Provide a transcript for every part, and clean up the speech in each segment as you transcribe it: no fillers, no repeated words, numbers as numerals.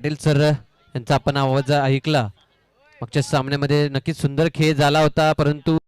Patil sir यांचा आपण आवाज ऐकला. मागच्या सामन्यामध्ये नक्कीच सुंदर खेळ झाला होता, परंतु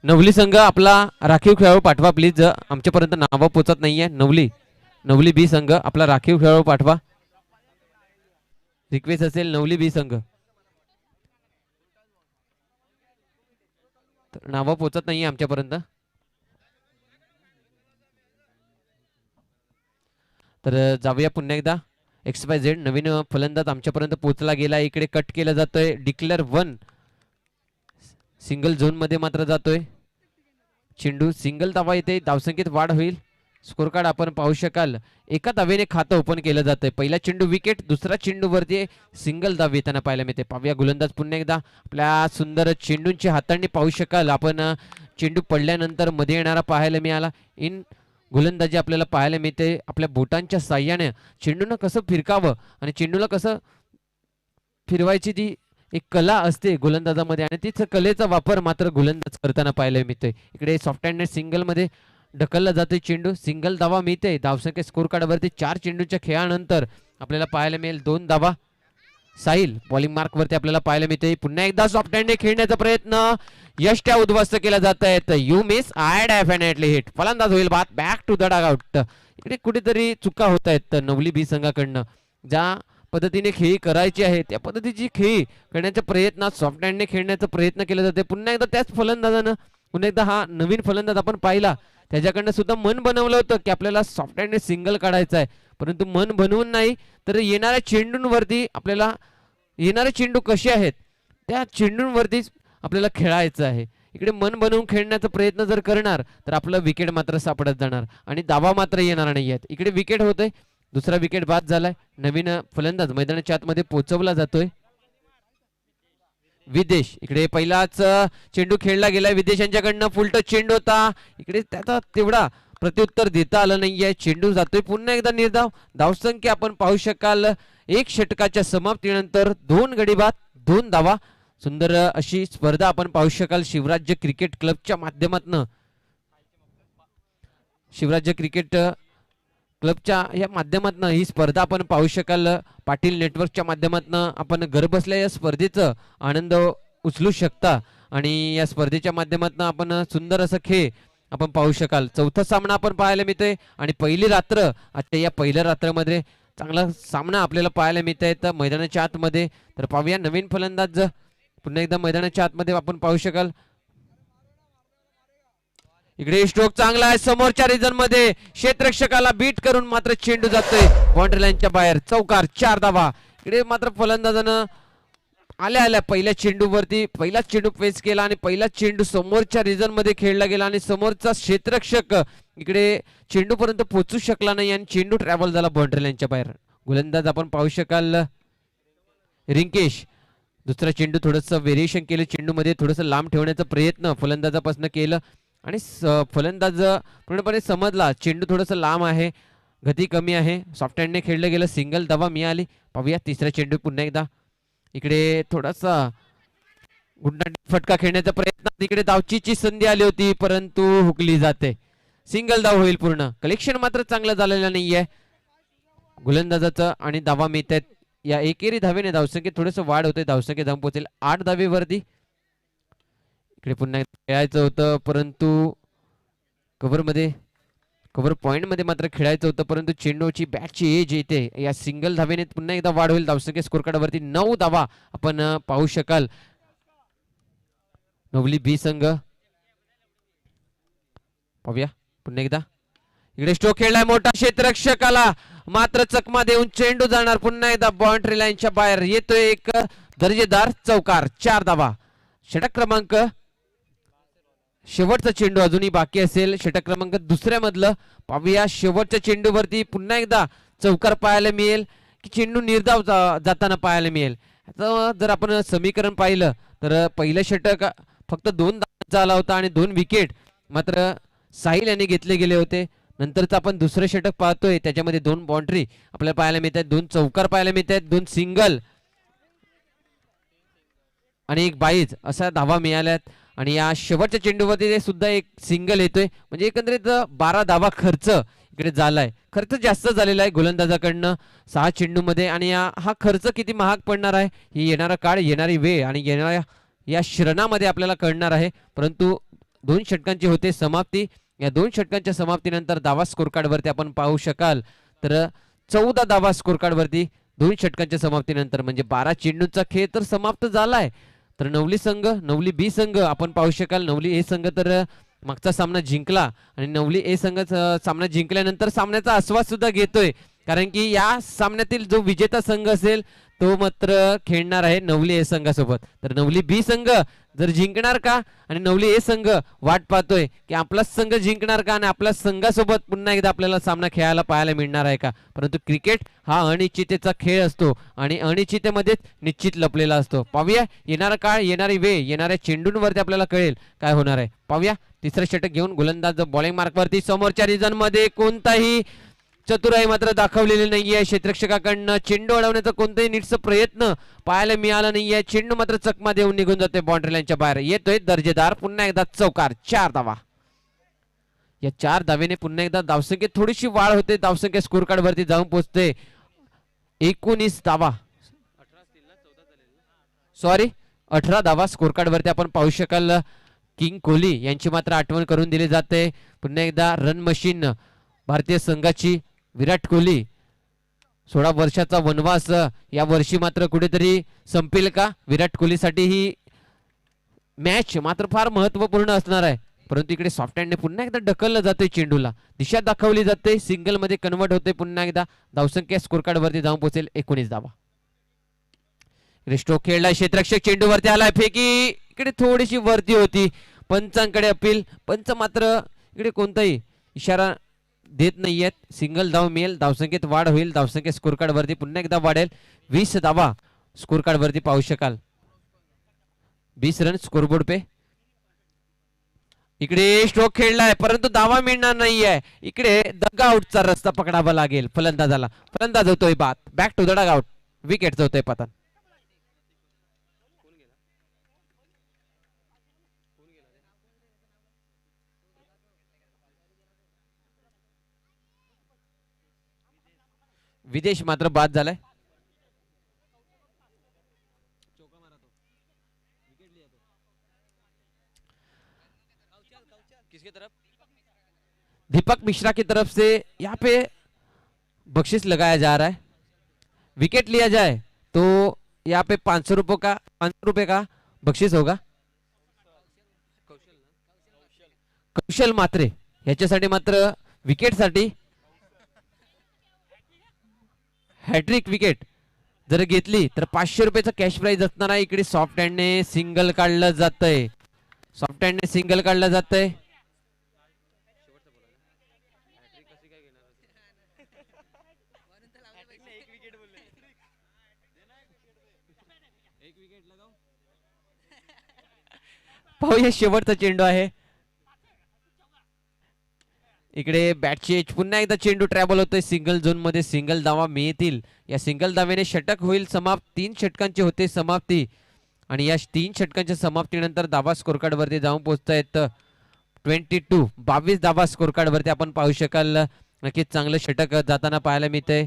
नवली संघ आपला राखीव खेळाडू पाठवा प्लीज. आमच्यापर्यंत नावं पोचत नाहीये. नवली नवली बी संघ आपला राखीव खेळाडू पाठवा. रिक्वेस्ट असेल नवली बी संघ. नावं पोचत नाहीये आमच्यापर्यंत. तर जाऊया पुन्हा एकदा. XYZ नवीन फलंदाज आमच्यापर्यंत पोहोचला गेला. इकडे कट केला जातोय. डिक्लेअर 1 सिंगल झोन मध्ये मात्र जातोय चेंडू. सिंगल धावा येते. धावसंख्येत वाढ होईल. स्कोर कार्ड आपण पाहू शकाल. एका धावेने खातं ओपन केलं जातंय. पहिला चेंडू विकेट. दुसरा चेंडू वरती सिंगल धाव येताना पाहायला मिळते. पाहूया गोलंदाज पुन्हा एकदा. आपल्या सुंदर चेंडूंची हाताळणी पाहू शकाल आपण. चेंडू पडल्यानंतर मध्ये येणारा पाहायला मिळाला. इन गोलंदाजी आपल्याला पाहायला मिळते. आपल्या बोटांच्या साह्याने चेंडूनं कसं फिरकावं आणि चेंडूला कसं फिरवायची ती एक कला असते गोलंदाजामध्ये, आणि तीच कलेचा वापर मात्र गोलंदाज करताना पाहायला मिळतोय. इकडे सॉफ्ट हँडेड सिंगल मध्ये ढकलला जातोय चेंडू. सिंगल धावा मिळते. धावसंख्या स्कोर कार्डवरती 4 चेंडूच्या खेळानंतर आपल्याला पाहायला मिळेल 2 धावा. साहिल बॉलिंग मार्क वरती आपल्याला पाहायला मिळते. पुन्हा एकदा सॉफ्ट हँड खेळण्याचा प्रयत्न यष्ट्या उद्ध्वस्त केला जात आहेत. You miss I definitely hit. फलंदाज होईल बाद. Back to the dugout. इकडे कुठेतरी चुका होत आहेत नवली बी संघाकडनं. ज्या पद्धतीने खेळी करायची आहे त्या पद्धतीची खेळी करण्याच्या प्रयत्नात सॉफ्ट हँडने खेळण्याचा प्रयत्न केला जाते. पुन्हा एकदा त्याच फलंदाजानं पुन्हा एकदा हा नवीन फलंदाज आपण पाहिला. त्याच्याकडनं सुद्धा मन बनवलं होतं की आपल्याला सॉफ्ट हँडने सिंगल काढायचं आहे, परंतु मन बनवून नाही तर येणाऱ्या चेंडूंवरती आपल्याला येणारे चेंडू कसे आहेत त्या चेंडूंवरतीच आपल्याला खेळायचं आहे. इकडे मन बनवून खेळण्याचा प्रयत्न जर करणार तर आपलं विकेट मात्र सापडत जाणार आणि दावा मात्र येणार नाही आहेत. इकडे विकेट होतोय. दुसरा विकेट बाद झालाय. नवीन फलंदाज मैदानाच्या आतमध्ये पोहोचवला जातोय विदेश. इकडे पहिलाच चेंडू खेळला गेलाय विदेशांच्याकडनं. फुलटच चेंडू होता. इकडे त्याचा तेवढा प्रत्युत्तर देता आलं नाहीये. चेंडू जातोय पुन्हा एकदा निर्धाव. धावसंख्या आपण पाहू शकाल 1 षटकाच्या समाप्तीनंतर 2 गडी बाद 2 धावा. सुंदर अशी स्पर्धा आपण पाहू शकाल शिवराज्य क्रिकेट क्लबच्या माध्यमातून. शिवराज्य क्रिकेट क्लबच्या या माध्यमातून ही स्पर्धा आपण पाहू शकाल. पाटील नेटवर्कच्या माध्यमातून आपण घर बसल्या या स्पर्धेचा आनंद उचलू शकता आणि या स्पर्धेच्या माध्यमातून आपण सुंदर असं खेळ आपण पाहू शकाल. चौथा सामना आपण पाहायला मिळतोय आणि पहिली रात्र. आता या पहिल्या रात्रामध्ये चांगला सामना आपल्याला पाहायला मिळत आहे मैदानाच्या आतमध्ये. तर पाहूया नवीन फलंदाज पुन्हा एकदा मैदानाच्या आतमध्ये आपण पाहू शकाल. इकडे स्ट्रोक चांगला आहे समोरच्या रिजन मध्ये. क्षेत्ररक्षकाला बीट करून मात्र चेंडू जातोय बाउंड्री लाईनच्या बाहेर. चौकार 4 धावा. इकडे मात्र फलंदाजानं आल्या आल्या पहिल्या चेंडूवरती पहिलाच चेंडू फेस केला आणि पहिलाच चेंडू समोरच्या रिजन मध्ये खेळला गेला आणि समोरचा क्षेत्ररक्षक इकडे चेंडू पर्यंत पोहोचू शकला नाही आणि चेंडू ट्रॅव्हल झाला बाउंड्री लाईनच्या बाहेर. गोलंदाज आपण पाहू शकाल रिंकेश. दुसरा चेंडू थोडंसं व्हेरिएशन केलं. चेंडू मध्ये थोडंसं लांब ठेवण्याचा प्रयत्न फलंदाजापासून केलं आणि फलंदाज पूर्णपणे समजला चेंडू थोडंसं लांब आहे, गती कमी आहे. सॉफ्ट हँडने खेळलं गेलं. सिंगल धावा मिळाली. पाहूया तिसरा चेंडू पुन्हा एकदा. इकडे थोडासा गुंडा फटका खेळण्याचा प्रयत्न. इकडे धावचीची संधी आली होती परंतु हुकली जाते. सिंगल धाव होईल पूर्ण. कलेक्शन मात्र चांगलं झालेलं नाहीये गोलंदाजाचं आणि धावा मिळत आहेत. या एकेरी धावेने धावसंख्येत थोडंसं वाढ होते. धावसंख्येत जाऊन पोहोचेल 8 धावेवरती. इकडे पुन्हा खेळायचं होतं परंतु कव्हर पॉइंट मध्ये मात्र खेळायचं होतं परंतु चेंडूची बॅटची एज येते. या सिंगल धावेने पुन्हा एकदा वाढ होईल. धावसंख्या स्कोर कार्डवरती 9 धावा आपण पाहू शकाल. नवली बी संघ पाहूया पुन्हा एकदा. इकडे स्ट्रोक खेळलाय मोठा क्षेत्ररक्षकाला, मात्र चकमा देऊन चेंडू जाणार पुन्हा एकदा बाउंड्री लाईनच्या बाहेर. येतोय एक दर्जेदार चौकार. 4 धावा. षटक क्रमांक, शेवटचा चेंडू अजूनही बाकी असेल. षटक क्रमांक दुसऱ्यामधलं पाहूया. शेवटच्या चेंडूवरती पुन्हा एकदा चौकार पाहायला मिळेल की चेंडू निर्धाव जाताना पाहायला मिळेल. आता जर आपण समीकरण पाहिलं तर पहिलं षटक फक्त 2 धावा झाला होता आणि 2 विकेट मात्र साहिल यांनी घेतले गेले होते. नंतरच आपण दुसरं षटक पाहतोय त्याच्यामध्ये 2 बाउंड्री आपल्याला पाहायला मिळत आहेत, 2 चौकार पाहायला मिळत आहेत, 2 सिंगल आणि 1 बाईज असा धावा मिळाल्यात. आणि या शेवटच्या चेंडूवरती सुद्धा एक सिंगल येतोय. म्हणजे एकंदरीत 12 धावा खर्च इकडे झालाय. खर्च जास्त झालेला आहे गोलंदाजाकडनं 6 चेंडूमध्ये. आणि हा खर्च किती महाग पडणार आहे ही येणारा काळ, येणारी वेळ आणि येणाऱ्या या श्रणामध्ये आपल्याला कळणार आहे. परंतु 2 षटकांची होते समाप्ती. या 2 षटकांच्या समाप्तीनंतर धावा स्कोर कार्डवरती आपण पाहू शकाल तर 14 धावा स्कोर कार्डवरती 2 षटकांच्या समाप्तीनंतर. म्हणजे 12 चेंडूंचा खेळ तर समाप्त झालाय. तर नवली संघ, नवली बी संघ आपण पाहू शकाल. नवली ए संघ तर मागचा सामना जिंकला आणि नवली ए संघ सामना जिंकल्यानंतर सामन्याचा आस्वाद सुद्धा घेतोय. कारण की या सामन्यातील जो विजेता संघ असेल तो मात्र खेळणार आहे नवली ए संघासोबत. तर नवली बी संघ जर जिंकणार का आणि नवली ए संघ वाट पाहतोय की आपला संघ जिंकणार का आणि आपल्या संघासोबत पुन्हा एकदा आपल्याला सामना खेळायला पाहायला मिळणार आहे का. परंतु क्रिकेट हा अनिश्चिततेचा खेळ असतो आणि अनिश्चिततेमध्येच निश्चित लपलेला असतो. पाहूया येणारा काळ, येणारी वेळ, येणाऱ्या चेंडूंवरती आपल्याला कळेल काय होणार आहे. पाहूया. तिसरं षटक घेऊन गोलंदाज बॉलिंग मार्कवरती. समोरच्या रिजन मध्ये कोणताही चतुराई मात्र दाखवलेली नाहीये क्षेत्ररक्षकाकडनं. चेंडू अडवण्याचा कोणताही नीटचा प्रयत्न पाहायला मिळाला नाहीये. चेंडू मात्र चकमा देऊन निघून जाते बाउंड्री लाईनच्या बाहेर. येतोय दर्जेदार पुन्हा एकदा चौकार. 4 धावा. या 4 धावेने पुन्हा एकदा धावसंख्येत थोडीशी वाढ होते. धावसंख्या स्कोर कार्ड वरती जाऊन पोहोचते 19 धावा. सॉरी 18 धावा स्कोर कार्ड वरती आपण पाहू शकाल. किंग कोहली यांची मात्र आठवण करून दिली जाते. पुन्हा एकदा रन मशीन भारतीय संघाची विराट कोहली. 16 वर्षाचा वनवास या वर्षी मात्र कुठेतरी संपेल का. विराट कोहलीसाठी ही मॅच मात्र फार महत्वपूर्ण असणार आहे. परंतु इकडे सॉफ्ट हँडने पुन्हा एकदा ढकललं जाते. चेंडूला दिशा दाखवली जाते. सिंगल मध्ये कन्वर्ट होते. पुन्हा एकदा धावसंख्या स्कोर कार्ड वरती जाऊन पोहोचेल 19 धावा. स्ट्रोक खेळला. क्षेत्ररक्षक चेंडूवरती आलाय. फेकी इकडे थोडीशी वरती होती. पंचांकडे अपील. पंच मात्र इकडे कोणताही इशारा देत नाहीयेत. सिंगल धाव मिळेल. धावसंख्येत वाढ होईल. धावसंख्या स्कोर कार्ड वरती पुन्हा एकदा वाढेल. 20 धावा स्कोर कार्ड वरती पाहू शकाल. 20 रन स्कोरबोर्ड पे. इकडे स्ट्रोक खेळलाय परंतु धावा मिळणार नाहीये. इकडे डग आउटचा रस्ता पकडावा लागेल फलंदाजाला. फलंदाज होतोय बाद. Back to the dugout. Wicket होतोय पतन. विदेश मात्र बाद झालाय. किसके तरफ? दीपक मिश्रा की तरफ से यहाँ पे बख्शिश लगाया जा रहा है. विकेट लिया जाए तो यहाँ पे 500 रुपए का बख्शिश होगा. कौशल मात्रे याच्यासाठी मात्र विकेट साठी हॅट्रिक विकेट जर घेतली तर 500 रुपयाचा कॅश प्राइज असणार आहे. इकडे सॉफ्ट हँडने सिंगल काढलं जातंय. सॉफ्ट हँडने सिंगल काढलं जातंय. पाहूया शेवटचा चेंडू आहे. इकडे बॅटची एज. पुन्हा एकदा चेंडू ट्रॅव्हल होतोय सिंगल झोन मध्ये. सिंगल धावा मिळतील. या सिंगल धावेने षटक होईल समाप्त. 3 षटकांची होते समाप्ती आणि या 3 षटकांच्या समाप्तीनंतर धावा स्कोर कार्ड वरती जाऊन पोहोचतायत 22 धावा स्कोर कार्ड वरती आपण पाहू शकाल. नक्कीच चांगलं षटक जाताना पाहायला मिळतंय.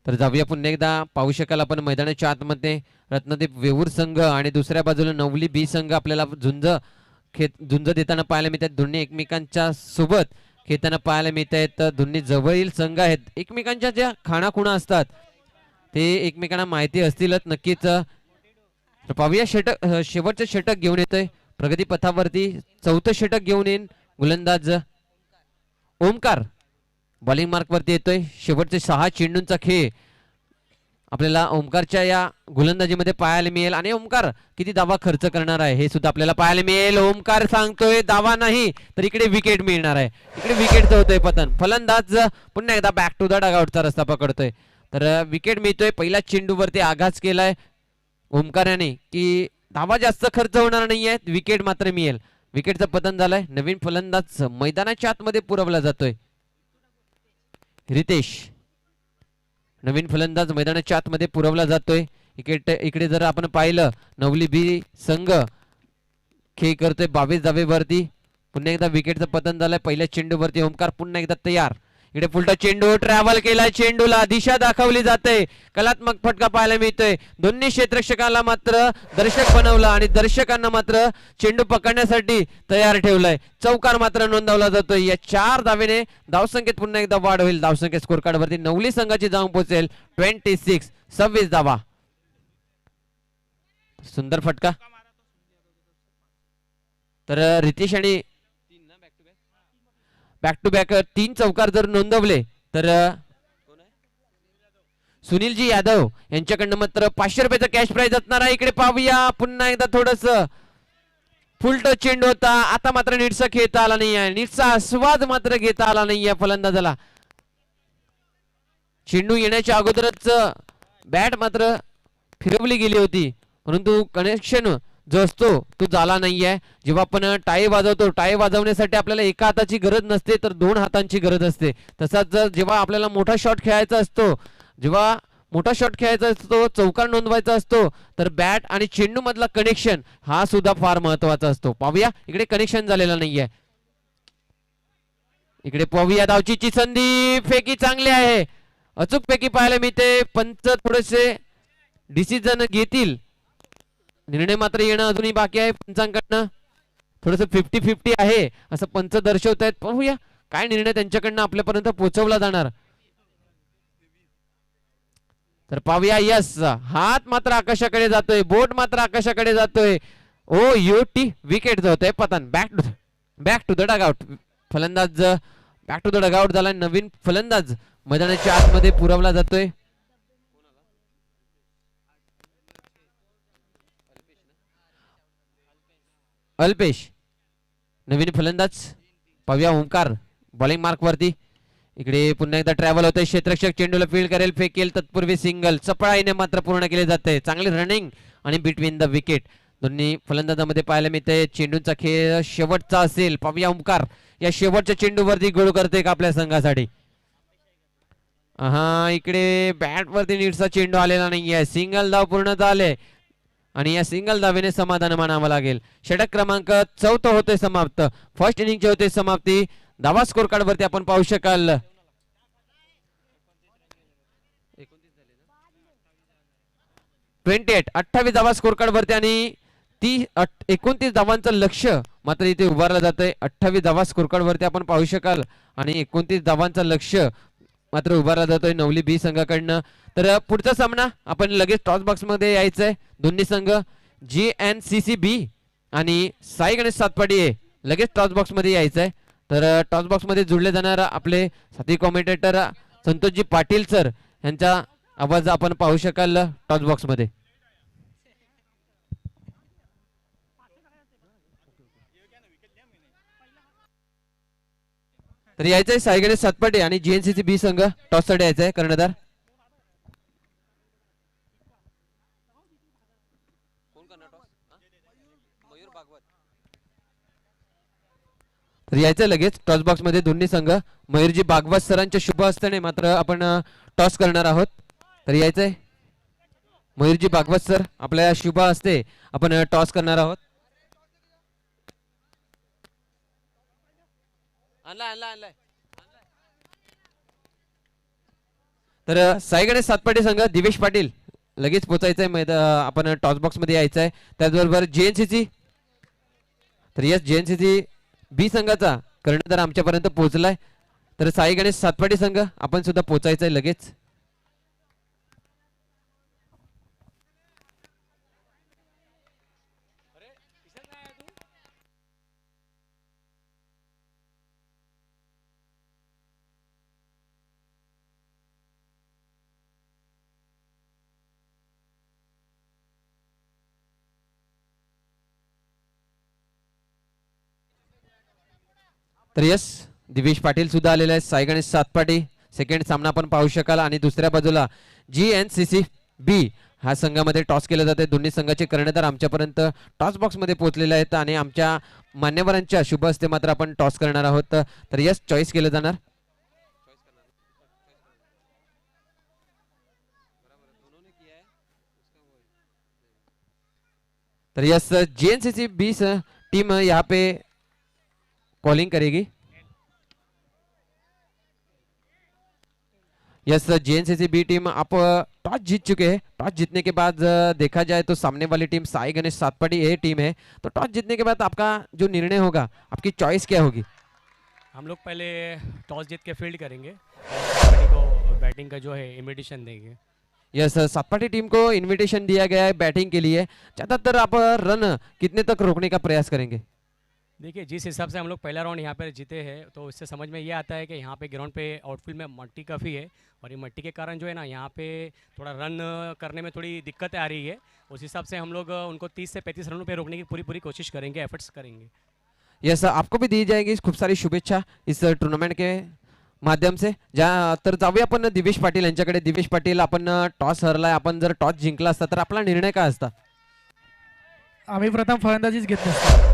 तर जाऊया पुन्हा एकदा, पाहू शकाल आपण मैदानाच्या आतमध्ये रत्नदीप वेऊर संघ आणि दुसऱ्या बाजूला नवली बी संघ आपल्याला झुंज देताना पाहायला मिळतात. दोन्ही एकमेकांच्या सोबत खेळताना पाहायला मिळत आहेत. दोन्ही जवळील संघ आहेत. एकमेकांच्या ज्या खाणाखुणा असतात ते एकमेकांना माहिती असतीलच नक्कीच. पाहूया षटक, शेवटचं षटक घेऊन येतोय प्रगती पथावरती. चौथं षटक घेऊन येईन गोलंदाज ओमकार बॉलिंग मार्क वरती येतोय. शेवटचे 6 चेंडूंचा खेळ आपल्याला ओमकारच्या या गोलंदाजीमध्ये पाहायला मिळेल. आणि ओमकार किती दावा खर्च करणार आहे हे सुद्धा आपल्याला पाहायला मिळेल. ओमकार सांगतोय दावा नाही तर इकडे विकेट मिळणार आहे. इकडे विकेटचं होतोय पतन. फलंदाज पुन्हा एकदा बॅक टू द डगआउटचा रस्ता पकडतोय. तर विकेट मिळतोय. पहिल्या चेंडूवरती आघात केलाय ओमकाराने की धावा जास्त खर्च होणार नाहीये, विकेट मात्र मिळेल. विकेटचं पतन झालंय. नवीन फलंदाज मैदानाच्या आतमध्ये पुरवला जातोय. रितेश नवीन फलंदाज मैदानाच्या आतमध्ये पुरवला जातोय. इकडे जर आपण पाहिलं नवली बी संघ खेळ करतोय 22 धावेवरती. पुन्हा एकदा विकेटचं पतन झालंय. पहिल्या चेंडूवरती ओमकार पुन्हा एकदा तयार. इकडे पुलटा चेंडू ट्रॅव्हल केलाय. चेंडूला दिशा दाखवली जाते. कलात्मक फटका पाहायला मिळतोय. दोन्ही क्षेत्ररक्षकाला मात्र दर्शक बनवला आणि दर्शकांना मात्र चेंडू पकडण्यासाठी तयार ठेवलाय. चौकार मात्र नोंदवला जातोय. या 4 धावेने धावसंख्येत पुन्हा एकदा वाढ होईल. धावसंख्या स्कोर कार्ड वरती नवली संघाची जाऊन पोहोचेल 26 धावा. सुंदर फटका. तर रितेश आणि बॅक टू बॅक 3 चौकार जर नोंदवले तर सुनीलजी यादव यांच्याकडनं मात्र 500 रुपयाचा कॅश प्राइज असणार आहे. इकडे पाहूया पुन्हा एकदा थोडस फुलट चेंडू होता. आता मात्र नीटसा खेळता आला नाहीये. नीटसा आस्वाद मात्र घेता आला नाहीये फलंदाजाला. चेंडू येण्याच्या अगोदरच बॅट मात्र फिरवली गेली होती परंतु कनेक्शन जो असतो तो झाला नाहीये. जेव्हा आपण टाळी वाजवतो, टाळी वाजवण्यासाठी आपल्याला एका हाताची गरज नसते तर 2 हातांची गरज असते. तसाच जेव्हा आपल्याला मोठा शॉट खेळायचा असतो, जेव्हा मोठा शॉट खेळायचा असतो, चौकार नोंदवायचा असतो तर बॅट आणि चेंडू मधला कनेक्शन हा सुद्धा फार महत्वाचा असतो. पाहूया इकडे कनेक्शन झालेलं नाहीये. इकडे पाहूया धावचीची संधी. फेकी चांगली आहे. अचूक पैकी पाहायला मिळते. पंच थोडेसे डिसिजन घेतील. निर्णय मात्र येणं अजूनही बाकी आहे पंचांकडनं. थोडस 50-50 आहे असं पंच दर्शवत आहेत. पाहूया काय निर्णय त्यांच्याकडनं आपल्यापर्यंत पोहोचवला जाणार. तर पाहूया. यस, हात मात्र आकाशाकडे जातोय. बोट मात्र आकाशाकडे जातोय. ओ टी विकेट होतोय पतन. Back to the dugout. फलंदाज बॅक टू द डगआउट झाला. नवीन फलंदाज मैदानाच्या आतमध्ये पुरवला जातोय. अल्पेश नवीन फलंदाज. पाहूया ओमकार बॉलिंग मार्क वरती. इकडे पुन्हा एकदा ट्रॅव्हल होतोय. क्षेत्ररक्षक चेंडूला फील्ड करेल, फेकेल. तत्पूर्वी सिंगल चपळाईने मात्र पूर्ण केले जाते. चांगली रनिंग आणि बिटवीन द विकेट दोन्ही फलंदाजामध्ये पाहायला मिळते. चेंडूचा खेळ शेवटचा असेल. पाहूया ओमकार या शेवटच्या चेंडूवरती गोल करते का आपल्या संघासाठी. हा इकडे बॅट वरती नीटचा चेंडू आलेला नाहीये. सिंगल धाव पूर्ण झाले आणि या सिंगल धावेने समाधान मानावं लागेल. षटक क्रमांक 4 होते समाप्त. फर्स्ट इनिंगचे होते समाप्ती. धावा स्कोर कार्ड वरती आपण पाहू शकाल. 28 धावा स्कोर कार्ड वरती आणि 29 धावांचं लक्ष्य मात्र इथे उभारलं जातंय. 28 धावा स्कोर कार्ड वरती आपण पाहू शकाल आणि 29 धावांचं लक्ष्य मात्र उभारला जातोय नवली बी संघाकडनं. तर पुढचा सामना आपण लगेच टॉस बॉक्स मध्ये यायचंय. दोन्ही संघ GNCC बी आणि साई गणेश सातपाडी लगेच टॉस बॉक्स मध्ये यायचंय. तर टॉस बॉक्स मध्ये जुळले जाणार आपले साथी कॉमेंटेटर संतोषजी पाटील सर यांचा आवाज आपण पाहू शकाल टॉस बॉक्स मध्ये. तर यायचंय साई गणेश सातपाटे आणि GNCC बी संघ टॉस साठी यायचंय. कर्णधार तर यायचं लगेच टॉस बॉक्स मध्ये दोन्ही संघ. मयूरजी भागवत सरांच्या शुभ हस्ताने मात्र आपण टॉस करणार आहोत. तर यायचंय मयूरजी भागवत सर आपल्या शुभ हस्ते आपण टॉस करणार आहोत. तर साई गणेश सातपाटी संघ दिवेश पाटील लगेच पोचायचंय आपण टॉस बॉक्स मध्ये यायचंय. त्याचबरोबर जेएनसीसी तर यस जेएनसीसी बी संघाचा कर्णधार आमच्यापर्यंत पोहोचलाय. तर साई गणेश सातपाटी संघ आपण सुद्धा पोचायचंय लगेच. तर यस दिवेश पाटील सुद्धा आलेले आहेत. साई गणेश सातपाटी सेकंड सामना आपण पाहू शकाल. आणि दुसऱ्या बाजूला जीएनसीसी बी हा संघामध्ये टॉस केलं जाते. दोन्ही संघाचे कर्णधार आमच्यापर्यंत टॉस बॉक्स मध्ये पोहोचलेले आहेत आणि आमच्या मान्यवरांच्या शुभ हस्ते मात्र आपण टॉस करणार आहोत. तर यस चॉईस केलं जाणार. तर यस जीएनसीसी बी टीम यहाँ पे कॉलिंग करेगी. यस जेएनसीसी बी टीम आप टॉस जीत चुके हैं. टॉस जीतने के बाद देखा जाए तो सामने वाली टीम साई गणेश सातपाटी ये टीम है. तो टॉस जीतने के बाद आपका जो निर्णय होगा, आपकी चॉइस क्या होगी? हम लोग पहले टॉस जीत के फील्ड करेंगे और को बैटिंग का जो है इनविटेशन देंगे. यस सातपाटी टीम को इनविटेशन दिया गया है बैटिंग के लिए. ज्यादातर आप रन कितने तक रोकने का प्रयास करेंगे? देखिए जिस हिसाब से हम लोग पहला राउंड यहाँ पर जीते हैं तो इससे समझ में ये आता है कि यहाँ पे ग्राउंड पे आउटफील्ड में मट्टी काफ़ी है और ये मट्टी के कारण जो है ना यहाँ पे थोड़ा रन करने में थोड़ी दिक्कतें आ रही है. उस हिसाब से हम लोग उनको 30 से 35 रनों पे रोकने की पूरी कोशिश करेंगे, एफर्ट्स करेंगे. यस आपको भी दी जाएगी खूप सारी शुभेच्छा इस टूर्नामेंट के माध्यम से. तर जाऊया आपण दिवेश पाटील यांच्याकडे. दिवेश पाटील आपण टॉस हरलाय. आपण जर टॉस जिंकला असता तर आपला निर्णय काय असता? आम्ही प्रथम फलंदाजीच घेतली असती.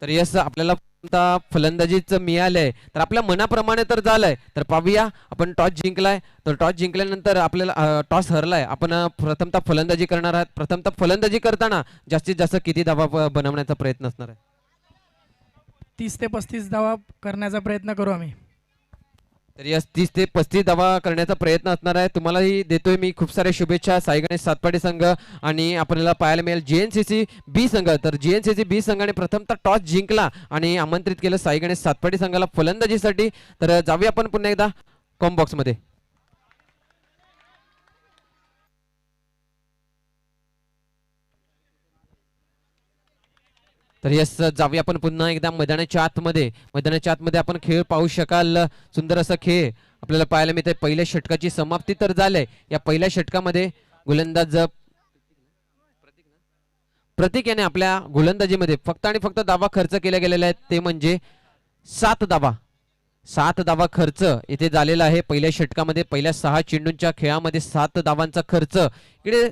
तर यस आपल्याला फलंदाजीच मिळालंय. तर आपल्या मनाप्रमाणे तर झालंय. तर पाहूया आपण टॉस जिंकलाय. तर टॉस जिंकल्यानंतर आपल्याला टॉस हरलाय. आपण प्रथमतः फलंदाजी करणार आहात. प्रथमतः फलंदाजी करताना जास्तीत जास्त किती धावा बनवण्याचा प्रयत्न असणार आहे? 30 ते 35 धावा करण्याचा प्रयत्न करू आम्ही. तर यस 30 ते 35 धावा करण्याचा प्रयत्न असणार आहे. तुम्हालाही देतोय मी खूप साऱ्या शुभेच्छा. साई गणेश सातपाटी संघ आणि आपल्याला पाहायला मिळेल जीएनसीसी बी संघ. तर जीएनसीसी बी संघाने प्रथमतः टॉस जिंकला आणि आमंत्रित केलं साई गणेश सातपाटी संघाला फलंदाजीसाठी. तर जाऊया आपण पुन्हा एकदा कॉम बॉक्स मध्ये. तर यस जाऊया आपण पुन्हा एकदा मैदानाच्या आतमध्ये. मैदानाच्या आतमध्ये आपण खेळ पाहू शकाल. सुंदर असा खेळ आपल्याला पाहायला मिळतंय. पहिल्या षटकाची समाप्ती तर झालंय. या पहिल्या षटकामध्ये गोलंदाज प्रतीक याने आपल्या गोलंदाजीमध्ये फक्त आणि फक्त धावा खर्च केल्या गेलेल्या आहेत. ते म्हणजे 7 धावा. 7 धावा खर्च इथे झालेला आहे पहिल्या षटकामध्ये. पहिल्या 6 चेंडूंच्या खेळामध्ये 7 धावांचा खर्च इकडे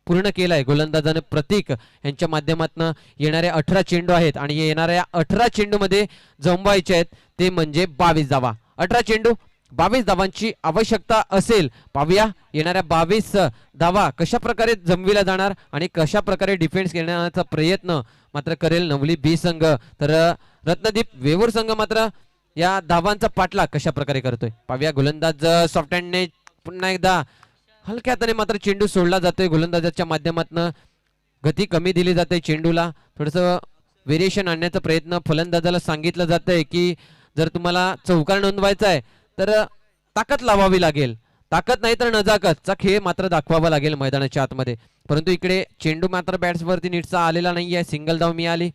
पूर्ण केलाय गोलंदाजाने प्रतीक यांच्या माध्यमातून. येणारे 18 चेंडू आहेत आणि येणाऱ्या 18 चेंडू मध्ये जमवायचे आहेत ते म्हणजे 22 धावा. 18 चेंडू 22 धावांची आवश्यकता असेल. पाहूया येणाऱ्या 22 धावा कशा प्रकारे जमविला जाणार आणि कशा प्रकारे डिफेन्स करण्याचा प्रयत्न मात्र करेल नवली बी संघ. तर रत्नदीप वेवूर संघ मात्र या धावांचा पाठलाग कशा प्रकारे करतोय पाहूया. गोलंदाज सॉफ्ट हँडने पुन्हा एकदा हलक्या हाताने मात्र चेंडू सोडला जातोय. गोलंदाजाच्या माध्यमातून गती कमी दिली जाते चेंडूला. थोडंसं व्हेरिएशन आणण्याचा प्रयत्न फलंदाजाला सांगितलं जातंय की जर तुम्हाला चौकार नोंदवायचा आहे तर ताकद लावावी लागेल. ताकद नाही तर नजाकतचा खेळ मात्र दाखवावा लागेल मैदानाच्या आतमध्ये. परंतु इकडे चेंडू मात्र बॅट्सवरती नीटचा आलेला नाहीये. सिंगल धाव मिळाली.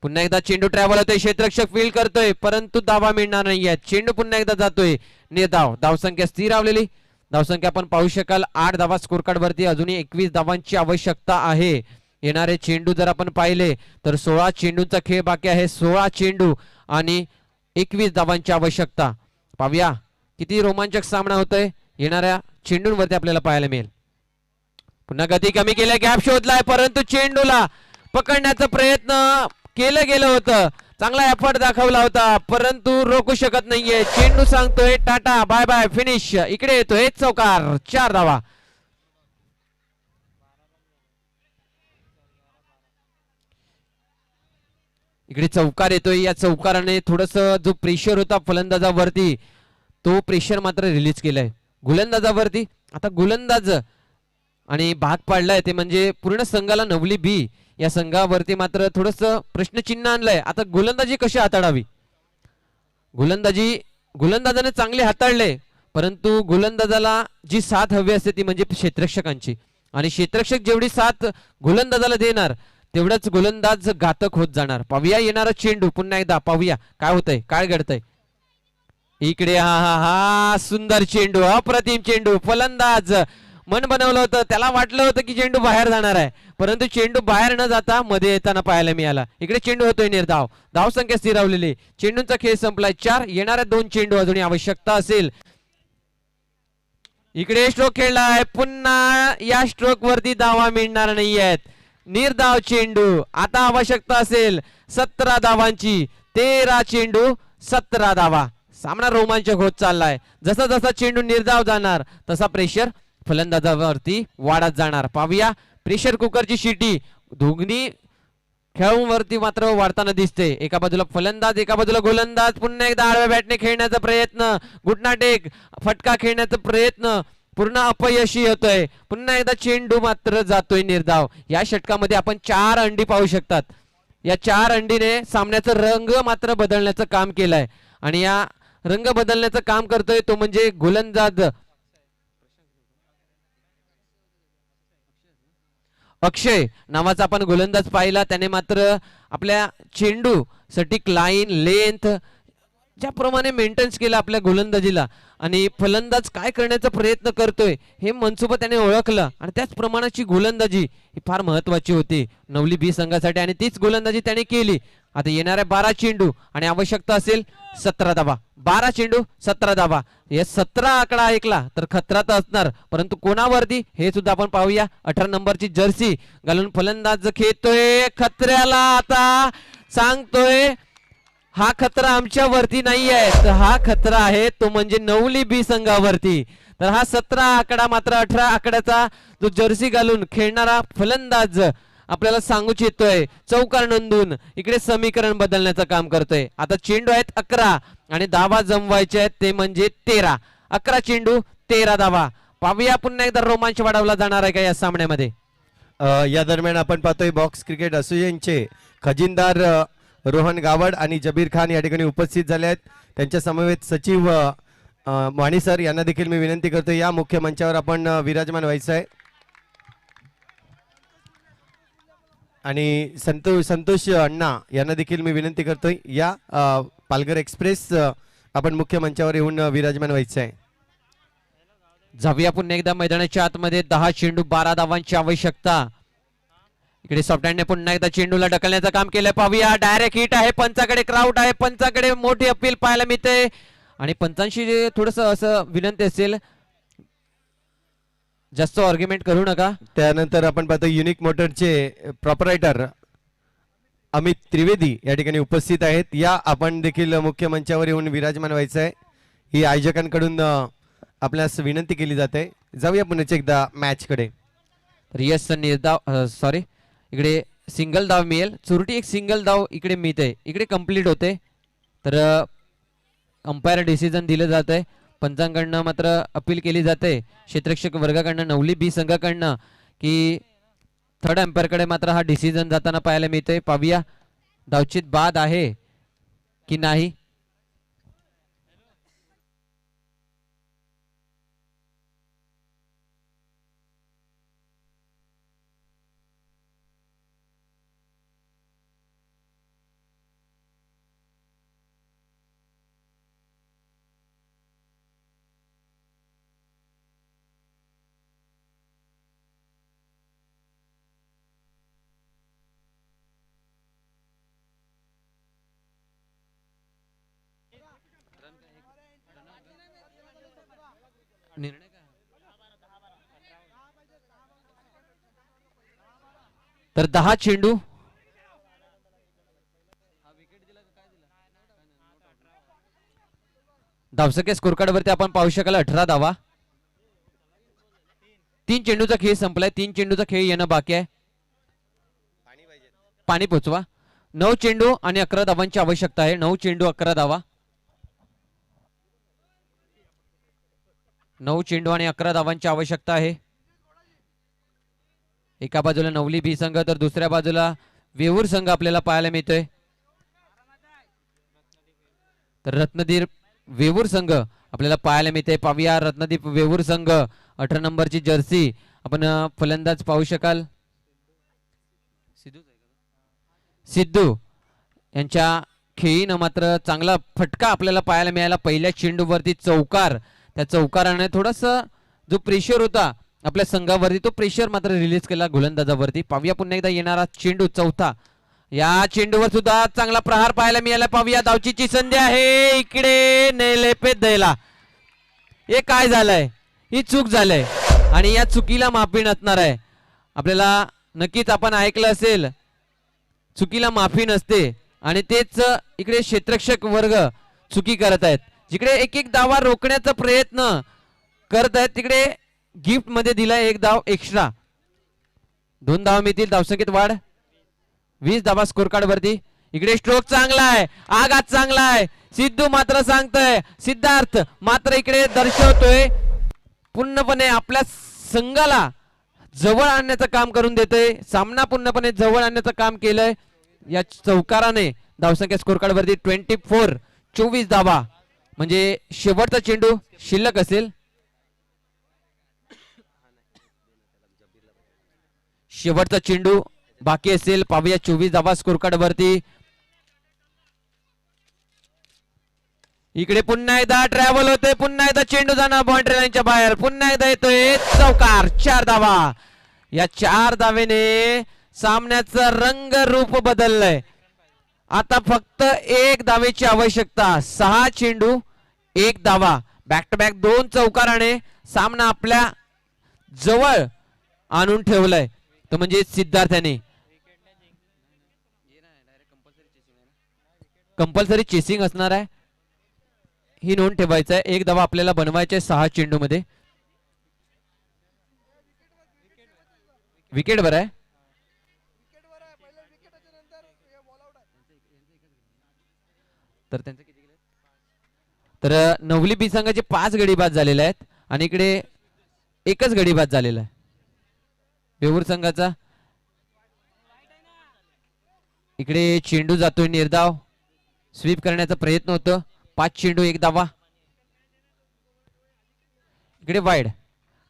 पुन्हा एकदा चेंडू ट्रॅव्हल होतोय. क्षेत्ररक्षक फील्ड करतोय परंतु धावा मिळणार नाहीये. चेंडू पुन्हा एकदा जातोय. निर्धाव धावसंख्या स्थिरावलेली. धावसंख्या आपण पाहू शकाल 8 धावा स्कोर कार्ड वरती. अजूनही 21 धावांची आवश्यकता आहे. येणारे चेंडू जर आपण पाहिले तर 16 चेंडूंचा खेळ बाकी आहे. 16 चेंडू आणि 21 धावांची आवश्यकता. पाहूया किती रोमांचक सामना होतोय. येणाऱ्या चेंडूंवरती आपल्याला पाहायला मिळेल. पुन्हा गती कमी केल्या. गॅप शोधलाय परंतु चेंडूला पकडण्याचा प्रयत्न केलं गेलं होतं. चांगला एफर्ट दाखवला होता परंतु रोखू शकत नाहीये. चेंडू सांगतोय टाटा बाय बाय फिनिश. इकडे येतोय चौकार. 4 धावा. इकडे चौकार येतोय. या चौकाराने थोडस जो प्रेशर होता फलंदाजावरती तो प्रेशर मात्र रिलीज केलाय गोलंदाजावरती. आता गोलंदाज आणि भाग पाडलाय ते म्हणजे पूर्ण संघाला नवली बी या संघावरती मात्र थोडस प्रश्नचिन्ह आणलंय. आता गोलंदाजी कशी हाताळावी. गोलंदाजाने चांगले हाताळले, परंतु गोलंदाजाला जी साथ हवी असते ती म्हणजे क्षेत्ररक्षकांची, आणि क्षेत्ररक्षक जेवढी साथ गोलंदाजाला देणार तेवढाच गोलंदाज घातक होत जाणार. पाहूया येणारा चेंडू पुन्हा एकदा, पाहूया काय होतंय, काय घडतंय इकडे. हा हा हा सुंदर चेंडू, अप्रतिम चेंडू. फलंदाज मन बनवलं होतं, त्याला वाटलं होतं की चेंडू बाहेर जाणार आहे, परंतु चेंडू बाहेर न जाता मध्ये येताना पाहायला मिळाला. इकडे चेंडू होतोय निर्धाव, धावसंख्या स्थिरावलेली, चेंडूंचा खेळ संपलाय. 4 येणाऱ्या 2 चेंडू अजून आवश्यकता असेल. इकडे स्ट्रोक खेळलाय, पुन्हा या स्ट्रोक वरती धावा मिळणार नाहीयेत. निर्धाव चेंडू, आता आवश्यकता असेल 17 धावांची. 13 चेंडू 17 धावा. सामना रोमांचक होत चाललाय. जसा जसा चेंडू निर्धाव जाणार तसा प्रेशर फलंदाजावरती वाढत जाणार. पाहूया प्रेशर कुकरची शिटी दोन्ही खेळाडूंवरती मात्र वाढताना दिसते. एका बाजूला फलंदाज, एका बाजूला गोलंदाज. पुन्हा एकदा आडव्या बॅटने खेळण्याचा प्रयत्न, घुटनाटेक फटका खेळण्याचा प्रयत्न पूर्ण अपयशी होतोय. पुन्हा एकदा चेंडू मात्र जातोय निर्धाव. या षटकामध्ये आपण 4 अंडी पाहू शकतात. या 4 अंडीने सामन्याचा रंग मात्र बदलण्याचं काम केलंय, आणि या रंग बदलण्याचं काम करतोय तो म्हणजे गोलंदाज अक्षय नावाचा आपण गोलंदाज पाहिला. त्याने मात्र आपल्या चेंडू सटीक लाईन लेंथ ज्याप्रमाणे मेंटेन्स केला आपल्या गोलंदाजीला, आणि फलंदाज काय करण्याचा प्रयत्न करतोय हे मनसुबा त्याने ओळखलं, आणि त्याच प्रमाणाची गोलंदाजी ही फार महत्वाची होती नवली बी संघासाठी, आणि तीच गोलंदाजी त्याने केली. आता येणाऱ्या 12 चेंडू आणि आवश्यकता असेल 17 धावा. 12 चेंडू 17 धावा. हे 17 आकडा ऐकला तर खतरा तर असणार, परंतु कोणावरती हे सुद्धा आपण पाहूया. 18 नंबरची जर्सी घालून फलंदाज खेळतोय खतऱ्याला. आता सांगतोय हा खतरा आमच्या वरती नाही आहे, तर हा खतरा आहे तो म्हणजे नवली बी संघावरती. तर हा 17 आकडा मात्र 18 आकड्याचा जो जर्सी घालून खेळणारा फलंदाज आपल्याला सांगूच येतोय. चौकार नोंदून इकडे समीकरण बदलण्याचं काम करतोय. आता चेंडू आहेत 11 आणि धावा जमवायचे आहेत ते म्हणजे 13. 11 चेंडू 13 धावा. पाहूया पुन्हा एकदा रोमांच वाढवला जाणार आहे का या सामन्यामध्ये. या दरम्यान आपण पाहतोय बॉक्स क्रिकेट असोसिएशनचे खजिनदार रोहन गावड आणि जबीर खान या ठिकाणी उपस्थित झाले आहेत. त्यांच्या समवेत सचिव माणी सर यांना देखील मी विनंती करतो या मुख्य मंचावर आपण विराजमान व्हायचं आहे. आणि संतोष अण्णा यांना देखील मी विनंती करतोय या पालघर एक्सप्रेस आपण मुख्य मंचावर येऊन विराजमान व्हायचं आहे. जाऊया पुन्हा एकदा मैदानाच्या आतमध्ये. 10 चेंडू 12 धावांची आवश्यकता. इकडे सॉफ्टहँडने पुन्हा एकदा चेंडूला ढकलण्याचं काम केलंय. पाहूया डायरेक्ट हिट आहे. पंचाकडे क्राऊड आहे, पंचाकडे मोठी अपील पाहायला मिळते, आणि पंचांशी थोडस असं विनंती असेल जास्त आर्ग्युमेंट करू नका. त्यानंतर आपण पाहतो युनिक मोटरचे प्रोपरायटर अमित त्रिवेदी या ठिकाणी उपस्थित आहेत. या आपण देखील मुख्य मंचावर येऊन विराजमान व्हायचं आहे ही आयोजकांकडून आपल्यास विनंती केली जाते. जाऊया पुन्हा एकदा मॅच कडे. यस निर्धाव सॉरी इकडे सिंगल धाव मिळेल. चुरटी एक सिंगल धाव इकडे मिळते, इकडे कंप्लीट होते. तर अंपायर डिसिजन दिलं जात आहे. पंचांकडनं मात्र अपील केली जाते क्षेत्ररक्षक वर्गाकडनं नवली बी संघाकडनं की थर्ड अंपायरकडे मात्र हा डिसिजन जाताना पाहायला मिळतोय. पाहूया धावचित बाद आहे की नाही. निर्णय काय तर 10 चेंडू धावसंख्या स्कोर कार्ड वरती आपण पाहू शकाल 18 धावा. 3 चेंडूचा खेळ संपलाय. 3 चेंडूचा खेळ येणं बाकी आहे. पाणी पोचवा. 9 चेंडू आणि 11 धावांची आवश्यकता आहे. 9 चेंडू 11 धावा. 9 चेंडू आणि 11 धावांची आवश्यकता आहे. एका बाजूला नवली बी संघ तर दुसऱ्या बाजूला वेऊर संघ आपल्याला पाहायला मिळतोय. तर रत्नदीप वेऊर संघ आपल्याला पाहायला मिळते. पाहूया रत्नदीप वेऊर संघ 18 नंबरची जर्सी आपण फलंदाज पाहू शकाल. सिद्धू यांच्या खेळीनं मात्र चांगला फटका आपल्याला पाहायला मिळाला. पहिल्या चेंडूवरती चौकार, त्या चौकाराने थोडासा जो प्रेशर होता आपल्या संघावरती तो प्रेशर मात्र रिलीज केला गोलंदाजावरती. पाहूया पुन्हा एकदा येणारा चेंडू चौथा. या चेंडूवर सुद्धा चांगला प्रहार पाहायला मिळाला. पाहूया धावचीची संधी आहे इकडे नेलेपे द्यायला. हे काय झालंय, ही चूक झालंय आणि या चुकीला माफी नसणार आहे. आपल्याला नक्कीच आपण ऐकलं असेल चुकीला माफी नसते आणि तेच इकडे क्षेत्ररक्षक वर्ग चुकी करत आहेत. जिकडे एक एक धावा रोखण्याचा प्रयत्न करत आहेत तिकडे गिफ्ट मध्ये दिलाय 1 धाव एक्स्ट्रा. 2 धावा मिळतील. धावसंख्येत वाढ. 20 धावा स्कोर कार्ड वरती. इकडे स्ट्रोक चांगला आहे, आघात चांगला आहे. सिद्धू मात्र सांगतोय, सिद्धार्थ मात्र इकडे दर्शवतोय पूर्णपणे आपल्या संघाला जवळ आणण्याचं काम करून देतोय. सामना पूर्णपणे जवळ आणण्याचं काम केलंय या चौकाराने. धावसंख्या स्कोर कार्ड वरती 24. 24 धावा म्हणजे शेवटचा चेंडू शिल्लक असेल. शेवटचा चेंडू बाकी असेल. पाहूया 24 धावा स्कोर कार्ड वरती. इकडे पुन्हा एकदा ट्रॅव्हल होते, पुन्हा एकदा चेंडू जाणार बाउंड्री लाईनच्या बाहेर. पुन्हा एकदा येतोय चौकार. 4 धावा. या 4 धावेने सामन्याचं रंग रूप बदललंय. आता फक्त 1 धावेची आवश्यकता. 6 चेंडू 1 धावा. बॅक टू बॅक 2 चौकाराने सामना आपल्या जवळ आणून ठेवलाय तो म्हणजे सिद्धार्थाने. कंपल्सरी चेसिंग असणार आहे ही नोंद ठेवायचं आहे. 1 धावा आपल्याला बनवायचे 6 चेंडू मध्ये. विकेट वर आहे. तर त्यांचं किती गेले? तर नवली बी संघाचे 5 गडी बाद झालेले आहेत आणि इकडे एकच गडी बाद झालेला आहे वेऊर संघाचा. इकडे चेंडू जातोय निर्धाव. स्वीप करण्याचा प्रयत्न होतो. 5 चेंडू 1 धावा. इकडे वाईड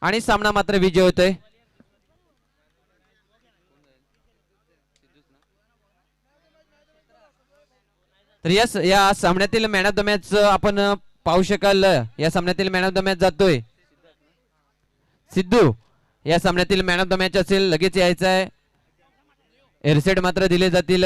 आणि सामना मात्र विजय होतोय. तर या सामन्यातील मॅन ऑफ द मॅच आपण पाहू शकाल. या सामन्यातील मॅन ऑफ द मॅच जातोय सिद्धू. या सामन्यातील मॅन ऑफ द मॅच असेल. लगेच यायचं आहे. एअरसेट मात्र दिले जातील.